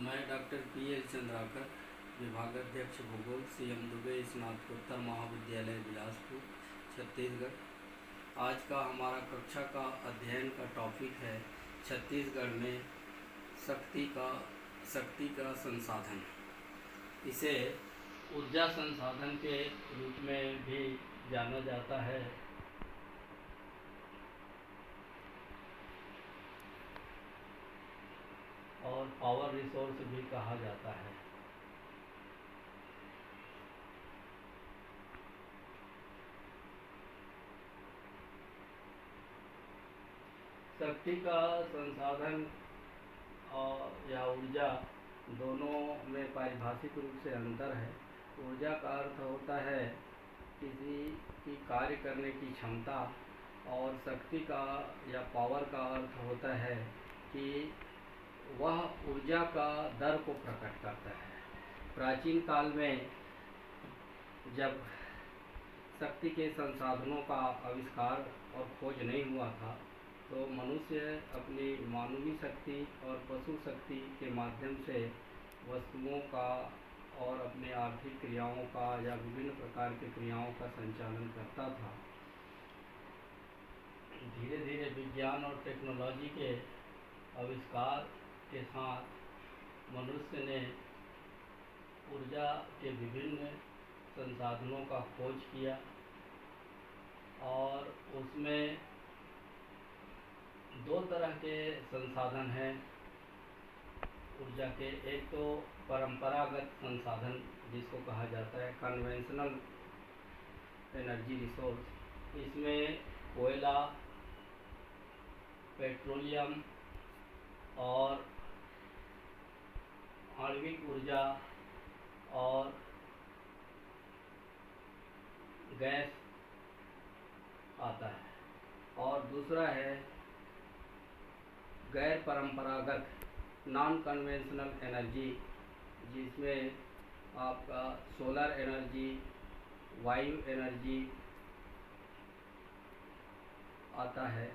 मैं doctor PL. Chandrakar, विभागाध्यक्ष भूगोल, सी.एम. दुबे स्नातकोत्तर महाविद्यालय बिलासपुर, छत्तीसगढ़। आज का हमारा कक्षा का अध्ययन का टॉपिक है छत्तीसगढ़ में शक्ति का संसाधन। इसे ऊर्जा संसाधन के रूप में भी जाना जाता है और पावर रिसोर्स भी कहा जाता है। शक्ति का संसाधन और या ऊर्जा दोनों में पारिभाषिक रूप से अंतर है। ऊर्जा का अर्थ होता है किसी की कार्य करने की क्षमता, और शक्ति का या पावर का अर्थ होता है कि वह ऊर्जा का दर को प्रकट करता है। प्राचीन काल में जब शक्ति के संसाधनों का आविष्कार और खोज नहीं हुआ था, तो मनुष्य अपनी मानवीय शक्ति और पशु शक्ति के माध्यम से वस्तुओं का और अपने आर्थिक क्रियाओं का या विभिन्न प्रकार की क्रियाओं का संचालन करता था। धीरे धीरे विज्ञान और टेक्नोलॉजी के आविष्कार के साथ मनुष्य ने ऊर्जा के विभिन्न संसाधनों का खोज किया और उसमें दो तरह के संसाधन हैं ऊर्जा के। एक तो परंपरागत संसाधन जिसको कहा जाता है कन्वेंशनल एनर्जी रिसोर्स। इसमें कोयला, पेट्रोलियम और आणविक ऊर्जा और गैस आता है। और दूसरा है गैर परंपरागत नॉन कन्वेंशनल एनर्जी, जिसमें आपका सोलर एनर्जी, वायु एनर्जी आता है।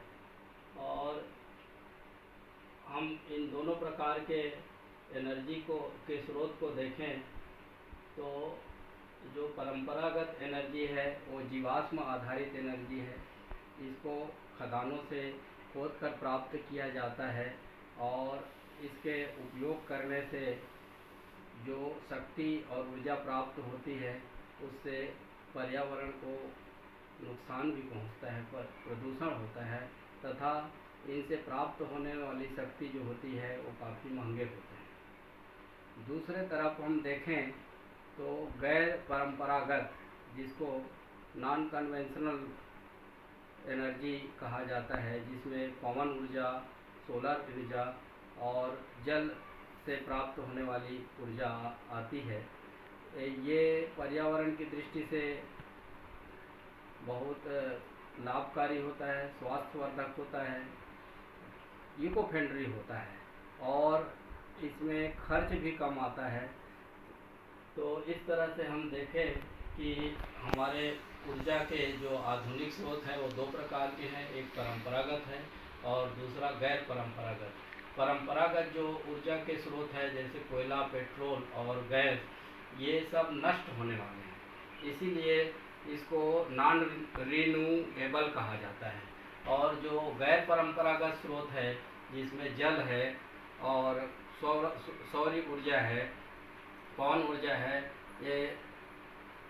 और हम इन दोनों प्रकार के एनर्जी के स्रोत को देखें तो जो परंपरागत एनर्जी है वो जीवाश्म आधारित एनर्जी है। इसको खदानों से खोद कर प्राप्त किया जाता है और इसके उपयोग करने से जो शक्ति और ऊर्जा प्राप्त होती है उससे पर्यावरण को नुकसान भी पहुंचता है, पर प्रदूषण होता है तथा इनसे प्राप्त होने वाली शक्ति जो होती है वो काफ़ी महंगे होते हैं। दूसरे तरफ हम देखें तो गैर परंपरागत, जिसको नॉन कन्वेंशनल एनर्जी कहा जाता है, जिसमें पवन ऊर्जा, सोलर ऊर्जा और जल से प्राप्त होने वाली ऊर्जा आती है। ये पर्यावरण की दृष्टि से बहुत लाभकारी होता है, स्वास्थ्यवर्धक होता है, इको फ्रेंडली होता है और इसमें खर्च भी कम आता है। तो इस तरह से हम देखें कि हमारे ऊर्जा के जो आधुनिक स्रोत हैं वो दो प्रकार के हैं, एक परंपरागत है और दूसरा गैर परंपरागत। परंपरागत जो ऊर्जा के स्रोत है जैसे कोयला, पेट्रोल और गैस, ये सब नष्ट होने वाले हैं, इसीलिए इसको नॉन रिन्यूएबल कहा जाता है। और जो गैर परंपरागत स्रोत है जिसमें जल है और सौर ऊर्जा है, पवन ऊर्जा है, ये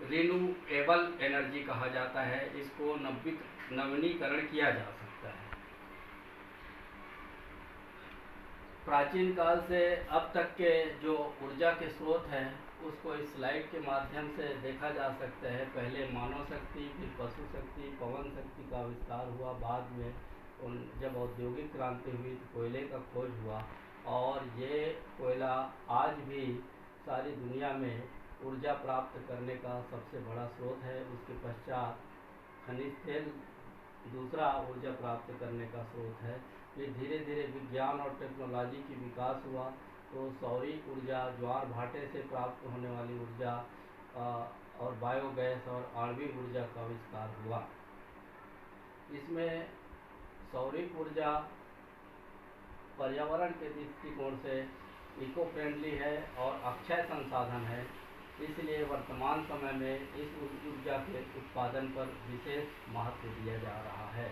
रिन्यूएबल एनर्जी कहा जाता है। इसको नवीनीकरण किया जा सकता है। प्राचीन काल से अब तक के जो ऊर्जा के स्रोत हैं उसको इस स्लाइड के माध्यम से देखा जा सकता है। पहले मानव शक्ति, फिर पशु शक्ति, पवन शक्ति का आविष्कार हुआ। बाद में जब औद्योगिक क्रांति हुई तो कोयले का खोज हुआ और ये कोयला आज भी सारी दुनिया में ऊर्जा प्राप्त करने का सबसे बड़ा स्रोत है। उसके पश्चात खनिज तेल दूसरा ऊर्जा प्राप्त करने का स्रोत है। फिर धीरे धीरे विज्ञान और टेक्नोलॉजी की विकास हुआ तो सौर ऊर्जा, ज्वार भाटे से प्राप्त होने वाली ऊर्जा और बायोगैस और आणविक ऊर्जा का आविष्कार हुआ। इसमें सौर ऊर्जा पर्यावरण के दृष्टिकोण से इको फ्रेंडली है और अक्षय संसाधन है, इसलिए वर्तमान समय में इस ऊर्जा के उत्पादन पर विशेष महत्व दिया जा रहा है।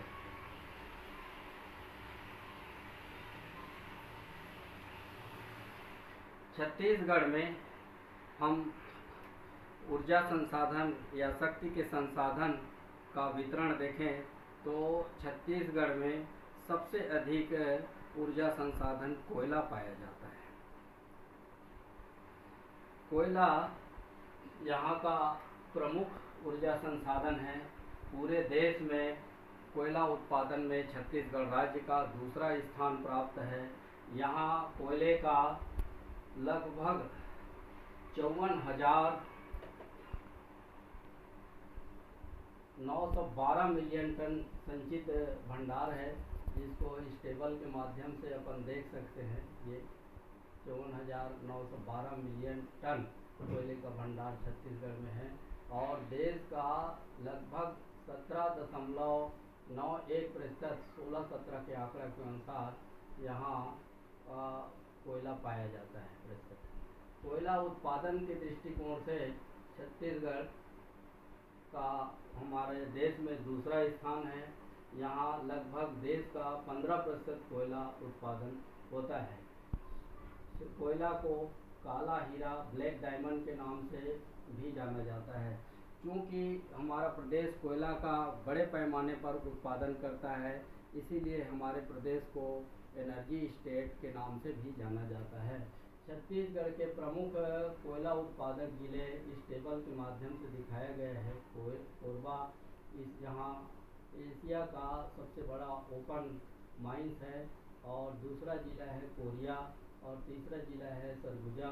छत्तीसगढ़ में हम ऊर्जा संसाधन या शक्ति के संसाधन का वितरण देखें तो छत्तीसगढ़ में सबसे अधिक ऊर्जा संसाधन कोयला पाया जाता है। कोयला यहाँ का प्रमुख ऊर्जा संसाधन है। पूरे देश में कोयला उत्पादन में छत्तीसगढ़ राज्य का दूसरा स्थान प्राप्त है। यहाँ कोयले का लगभग 54,912 मिलियन टन संचित भंडार है, जिसको इस टेबल के माध्यम से अपन देख सकते हैं। ये 54,912 मिलियन टन कोयले का भंडार छत्तीसगढ़ में है और देश का लगभग 17.91% 16-17 के आंकड़ा के अनुसार यहाँ कोयला पाया जाता है। कोयला उत्पादन के दृष्टिकोण से छत्तीसगढ़ का हमारे देश में दूसरा स्थान है। यहाँ लगभग देश का 15% कोयला उत्पादन होता है। कोयला को काला हीरा, ब्लैक डायमंड के नाम से भी जाना जाता है। क्योंकि हमारा प्रदेश कोयला का बड़े पैमाने पर उत्पादन करता है, इसीलिए हमारे प्रदेश को एनर्जी स्टेट के नाम से भी जाना जाता है। छत्तीसगढ़ के प्रमुख कोयला उत्पादक जिले इस टेबल के माध्यम से दिखाया गया है। कोरबा यहाँ एशिया का सबसे बड़ा ओपन माइंस है और दूसरा जिला है कोरिया और तीसरा जिला है सरगुजा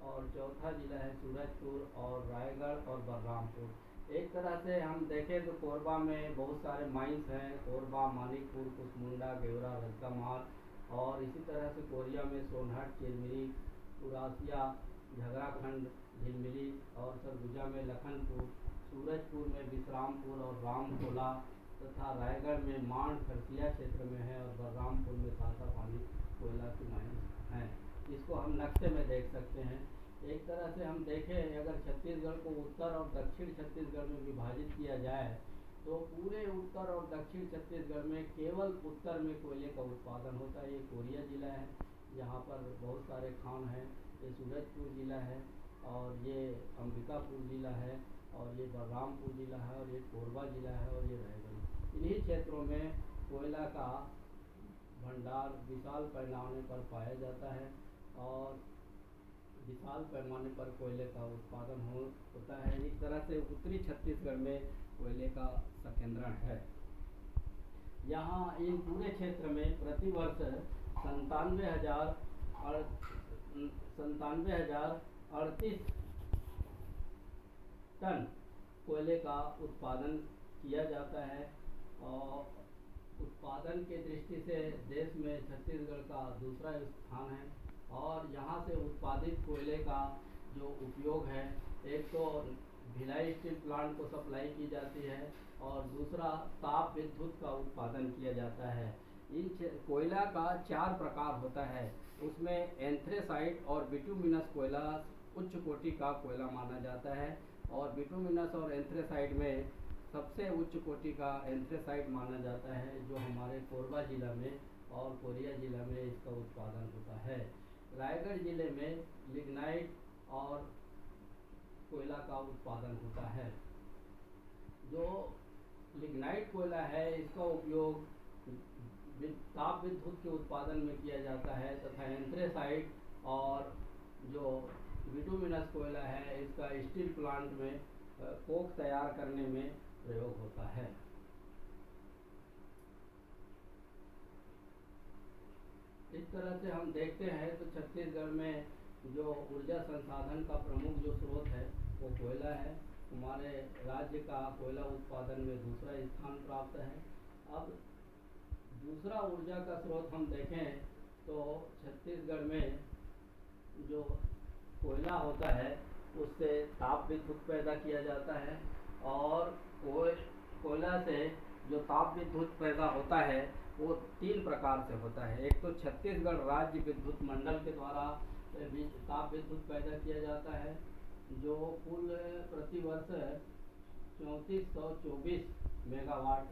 और चौथा जिला है सूरजपुर और रायगढ़ और बलरामपुर। एक तरह से हम देखें तो कोरबा में बहुत सारे माइंस हैं, कोरबा, मानिकपुर, कुसमुंडा, गेवरा, रजकामार, और इसी तरह से कोरिया में सोनहट, चिरमिरी, उरासिया, झगराखंड, झिलमिली और सरगुजा में लखनपुर, सूरजपुर में विश्रामपुर और रामकोला तथा रायगढ़ में मांड खरसिया क्षेत्र में है और बलरामपुर में सासापानी कोयला की माइंस हैं। इसको हम नक्शे में देख सकते हैं। एक तरह से हम देखें, अगर छत्तीसगढ़ को उत्तर और दक्षिण छत्तीसगढ़ में विभाजित किया जाए तो पूरे उत्तर और दक्षिण छत्तीसगढ़ में केवल उत्तर में कोयले का उत्पादन होता है। ये कोरिया जिला है, यहाँ पर बहुत सारे खान हैं। ये सूरजपुर जिला है और ये अंबिकापुर जिला है और ये बलरामपुर जिला है और ये कोरबा जिला है और ये रायगढ़। इन्हीं क्षेत्रों में कोयला का भंडार विशाल पैमाने पर पाया जाता है और विशाल पैमाने पर कोयले का उत्पादन होता है। इस तरह से उत्तरी छत्तीसगढ़ में कोयले का संकेंद्रण है। यहाँ इन पूरे क्षेत्र में प्रतिवर्ष 97,038 टन कोयले का उत्पादन किया जाता है और उत्पादन के दृष्टि से देश में छत्तीसगढ़ का दूसरा स्थान है। और यहाँ से उत्पादित कोयले का जो उपयोग है, एक तो भिलाई स्टील प्लांट को सप्लाई की जाती है और दूसरा ताप विद्युत का उत्पादन किया जाता है। इन कोयला का 4 प्रकार होता है। उसमें एंथ्रेसाइट और बिटुमिनस कोयला उच्च कोटि का कोयला माना जाता है और बिटुमिनस और एंथ्रेसाइट में सबसे उच्च कोटि का एंथ्रेसाइट माना जाता है, जो हमारे कोरबा जिला में और कोरिया जिला में इसका उत्पादन होता है। रायगढ़ जिले में लिग्नाइट और कोयला का उत्पादन होता है। जो लिग्नाइट कोयला है, इसका उपयोग ताप विद्युत के उत्पादन में किया जाता है तथा एंथ्रेसाइट और जो बिटुमिनस कोयला है, इसका स्टील प्लांट में कोक तैयार करने में प्रयोग होता है। इस तरह से हम देखते हैं तो छत्तीसगढ़ में जो ऊर्जा संसाधन का प्रमुख जो स्रोत है वो कोयला है। हमारे राज्य का कोयला उत्पादन में दूसरा स्थान प्राप्त है। अब दूसरा ऊर्जा का स्रोत हम देखें तो छत्तीसगढ़ में जो कोयला होता है उससे ताप विद्युत पैदा किया जाता है और कोयला से जो ताप विद्युत पैदा होता है वो 3 प्रकार से होता है। एक तो छत्तीसगढ़ राज्य विद्युत मंडल के द्वारा ताप विद्युत पैदा किया जाता है, जो कुल प्रतिवर्ष 3424 मेगावाट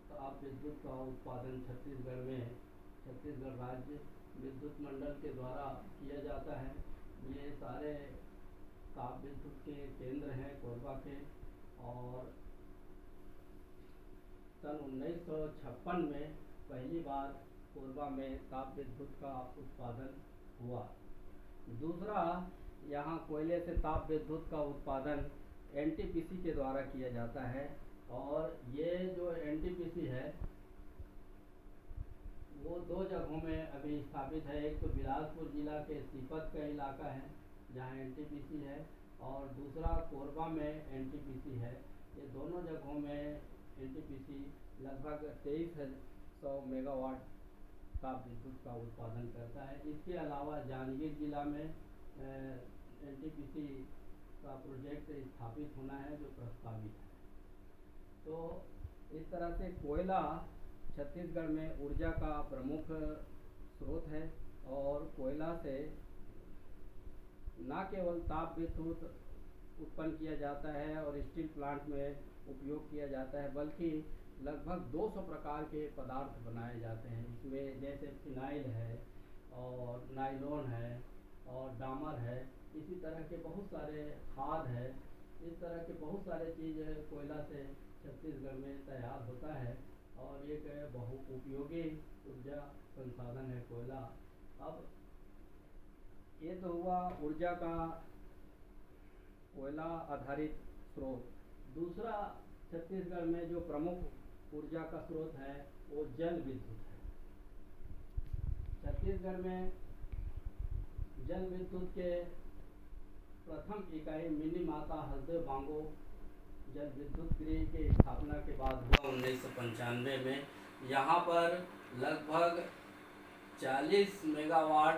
ताप विद्युत का उत्पादन छत्तीसगढ़ राज्य विद्युत मंडल के द्वारा किया जाता है। ये सारे ताप विद्युत के केंद्र हैं कोरबा के, और सन 1956 में पहली बार कोरबा में ताप विद्युत का उत्पादन हुआ। दूसरा, यहाँ कोयले से ताप विद्युत का उत्पादन एनटीपीसी के द्वारा किया जाता है, और ये जो एनटीपीसी है वो दो जगहों में अभी स्थापित है। एक तो बिलासपुर जिला के सीपत का इलाका है जहाँ एनटीपीसी है, और दूसरा कोरबा में एनटीपीसी है। ये दोनों जगहों में एनटीपीसी लगभग 2300 मेगावाट ताप विद्युत का उत्पादन करता है। इसके अलावा जांजगीर जिला में एनटीपीसी का प्रोजेक्ट स्थापित होना है जो प्रस्तावित है। तो इस तरह से कोयला छत्तीसगढ़ में ऊर्जा का प्रमुख स्रोत है, और कोयला से न केवल ताप विद्युत उत्पन्न किया जाता है और स्टील प्लांट में उपयोग किया जाता है, बल्कि लगभग 200 प्रकार के पदार्थ बनाए जाते हैं। इसमें जैसे फिनाइल है और नायलॉन है और डामर है, इसी तरह के बहुत सारे खाद है। इस तरह के बहुत सारे चीज़ कोयला से छत्तीसगढ़ में तैयार होता है, और एक बहु उपयोगी ऊर्जा संसाधन है कोयला। अब ये तो हुआ ऊर्जा का कोयला आधारित स्रोत। दूसरा, छत्तीसगढ़ में जो प्रमुख ऊर्जा का स्रोत है वो जल विद्युत है। छत्तीसगढ़ में जल विद्युत के प्रथम इकाई मिनी माता हसदेव बांगो जल विद्युत गृह की स्थापना के बाद हुआ 1995 में। यहाँ पर लगभग 40 मेगावाट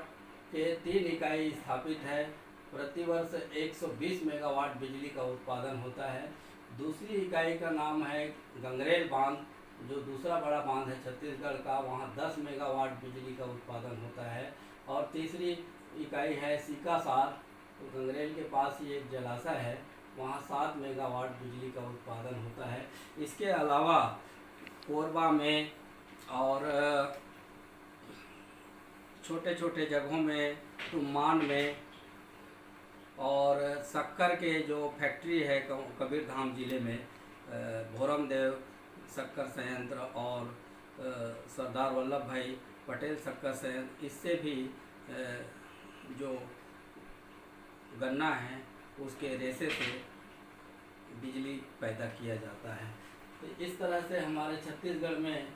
के 3 इकाई स्थापित है। प्रतिवर्ष 120 मेगावाट बिजली का उत्पादन होता है। दूसरी इकाई का नाम है गंगरेल बांध, जो दूसरा बड़ा बांध है छत्तीसगढ़ का, वहाँ 10 मेगावाट बिजली का उत्पादन होता है। और तीसरी इकाई है सीकासार, तो गंगरेल के पास ही एक जलाशय है, वहाँ 7 मेगावाट बिजली का उत्पादन होता है। इसके अलावा कोरबा में और छोटे छोटे जगहों में, तुमान में, और शक्कर के जो फैक्ट्री है कबीरधाम ज़िले में, भोरमदेव शक्कर संयंत्र और सरदार वल्लभ भाई पटेल शक्कर संयंत्र, इससे भी जो गन्ना है उसके रेशे से बिजली पैदा किया जाता है। तो इस तरह से हमारे छत्तीसगढ़ में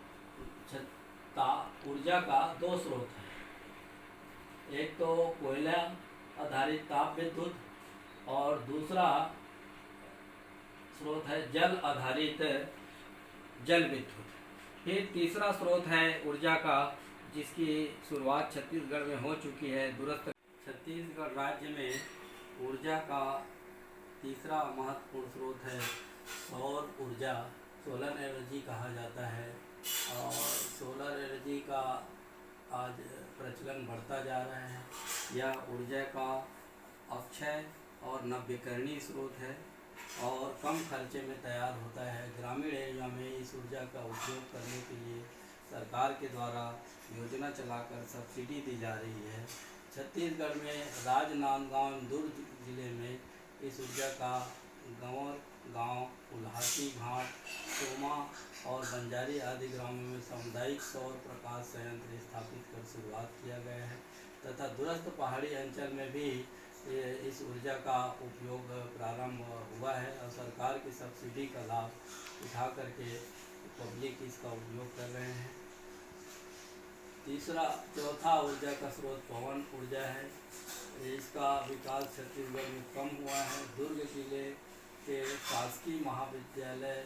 ऊर्जा का 2 स्रोत हैं। एक तो कोयला आधारित ताप विद्युत, और दूसरा स्रोत है जल आधारित जल विद्युत। फिर तीसरा स्रोत है ऊर्जा का, जिसकी शुरुआत छत्तीसगढ़ में हो चुकी है, दूरस्थ छत्तीसगढ़ राज्य में ऊर्जा का तीसरा महत्वपूर्ण स्रोत है सौर ऊर्जा, सोलर एनर्जी कहा जाता है। और सोलर एनर्जी का आज प्रचलन बढ़ता जा रहा है। यह ऊर्जा का अक्षय और नवीकरणीय स्रोत है और कम खर्चे में तैयार होता है। ग्रामीण एरिया में इस ऊर्जा का उपयोग करने के लिए सरकार के द्वारा योजना चलाकर सब्सिडी दी जा रही है। छत्तीसगढ़ में राजनांदगांव दुर्ग जिले में इस ऊर्जा का गाँव उल्हाटी घाट, सोमा और बंजारी आदि ग्रामों में सामुदायिक सौर प्रकाश संयंत्र स्थापित कर शुरुआत किया गया है, तथा दूरस्थ पहाड़ी अंचल में भी इस ऊर्जा का उपयोग प्रारंभ हुआ है और सरकार की सब्सिडी का लाभ उठा करके पब्लिक इसका उपयोग कर रहे हैं। चौथा ऊर्जा का स्रोत पवन ऊर्जा है। इसका विकास छत्तीसगढ़ में कम हुआ है। दुर्ग जिले के शासकीय महाविद्यालय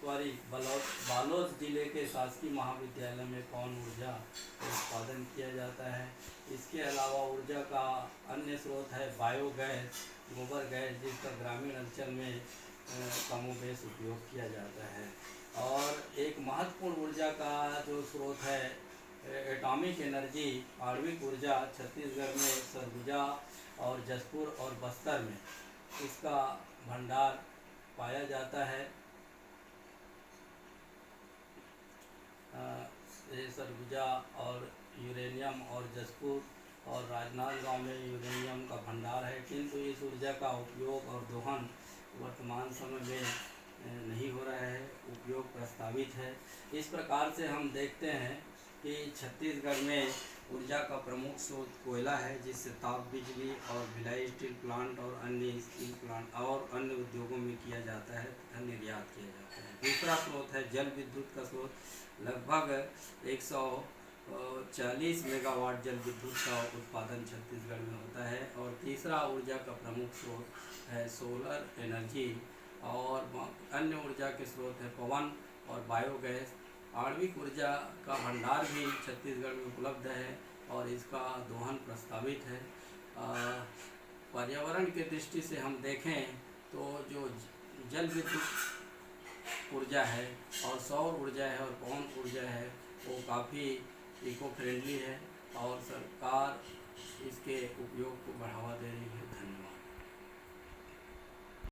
बालोद जिले के शासकीय महाविद्यालय में पवन ऊर्जा का उत्पादन किया जाता है। इसके अलावा ऊर्जा का अन्य स्रोत है बायोगैस, गोबर गैस, जिसका ग्रामीण अंचल में कमोबेश उपयोग किया जाता है। और एक महत्वपूर्ण ऊर्जा का जो स्रोत है एटॉमिक एनर्जी आणविक ऊर्जा छत्तीसगढ़ में सरगुजा और जसपुर और बस्तर में इसका भंडार पाया जाता है। ये सरगुजा और यूरेनियम और जसपुर और राजनांदगांव में यूरेनियम का भंडार है, किंतु इस ऊर्जा का उपयोग और दोहन वर्तमान समय में नहीं हो रहा है, उपयोग प्रस्तावित है। इस प्रकार से हम देखते हैं कि छत्तीसगढ़ में ऊर्जा का प्रमुख स्रोत कोयला है, जिससे ताप बिजली और भिलाई स्टील प्लांट और अन्य स्टील प्लांट और अन्य उद्योगों में किया जाता है तथा निर्यात किया जाता है। दूसरा स्रोत है जल विद्युत का स्रोत, लगभग 140 मेगावाट जल विद्युत का उत्पादन छत्तीसगढ़ में होता है। और तीसरा ऊर्जा का प्रमुख स्रोत है सोलर एनर्जी, और अन्य ऊर्जा के स्रोत है पवन और बायोगैस। आणविक ऊर्जा का भंडार भी छत्तीसगढ़ में उपलब्ध है और इसका दोहन प्रस्तावित है। पर्यावरण की दृष्टि से हम देखें तो जो जल विद्युत ऊर्जा है और सौर ऊर्जा है और पवन ऊर्जा है वो काफ़ी इको फ्रेंडली है और सरकार इसके उपयोग को बढ़ावा दे रही है।